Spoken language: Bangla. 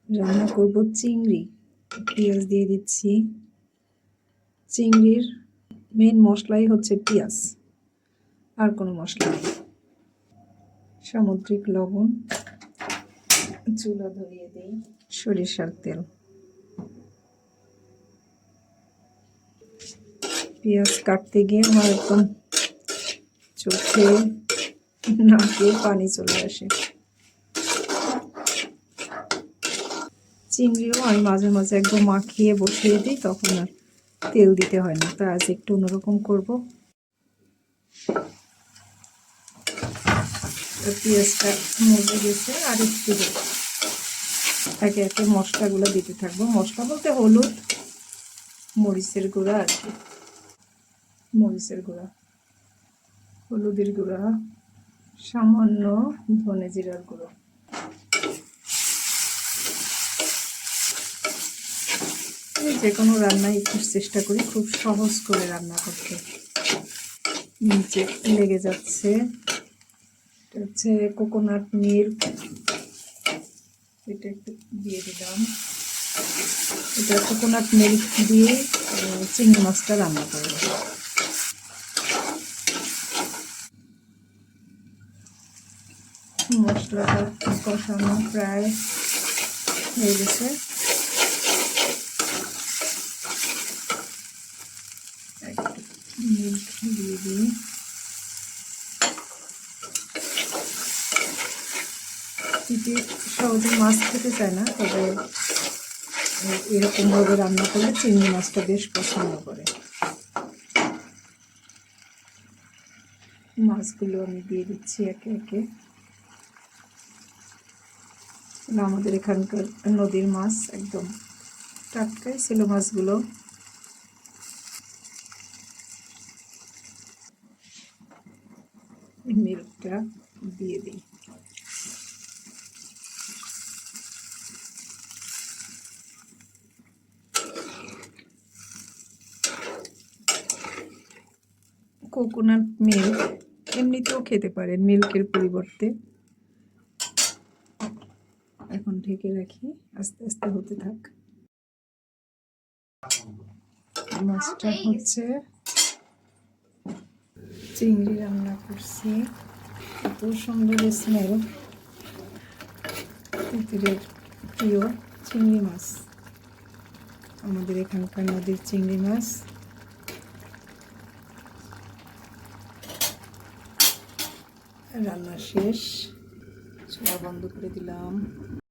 রান্না করব চিংড়ি। পেঁয়াজ দিয়ে দিচ্ছি। চিংড়ির মেন মশলাই হচ্ছে পেঁয়াজ, আর কোনো মশলা নেই। সামুদ্রিক লবণ, চুলা ধরিয়ে দিই। সরিষার তেল। পেঁয়াজ কাটতে গিয়ে আমার একদম চোখে নাকে পানি চলে আসে। চিংড়িও আমি মাঝে মাঝে একদম মাখিয়ে বসিয়ে দিই, তখন আর তেল দিতে হয় না। তা আজ একটু অন্যরকম করব। পেঁয়াজটা মজে গেছে, আর একটু একে একে মশলাগুলো দিতে থাকবো। মশলা বলতে হলুদ, মরিচের গুঁড়া আর কি। মরিচের গুঁড়া, হলুদের গুঁড়া, সামান্য ধনে জিরার গুঁড়ো। যে কোনো রান্নায় একটু চেষ্টা করি খুব সহজ করে রান্না করতে। নিচে লেগে যাচ্ছে। এটা হচ্ছে কোকোনাট মিল্ক, এটা একটু দিয়ে দিলাম। এটা কোকোনাট মিল্ক দিয়ে চিংড়ি মাছটা রান্না করব। মশলাটা কষানো প্রায় হয়ে গেছে। মিল্ক দিয়ে দিই। চিটি সহজে মাছ খেতে চায় না, তবে এরকমভাবে রান্না করলে চিংড়ি মাছটা বেশ পছন্দ করে। মাছগুলো আমি দিয়ে দিচ্ছি একে একে। আমাদের এখানকার নদীর মাছ, একদম টাটকাই ছিল মাছগুলো। মিল্কটা দিয়ে দিই। কোকোনাট মিল্ক এমনিতেও খেতে পারেন মিল্কের পরিবর্তে। এখন ঢেকে রাখি, আস্তে আস্তে হতে থাক। মাছটা হচ্ছে চিংড়ি রান্না করছি, এত সুন্দর স্মেল। তিতিরের প্রিয় চিংড়ি মাছ, আমাদের এখানকার নদীর চিংড়ি মাছ। রান্না শেষ, চুলা বন্ধ করে দিলাম।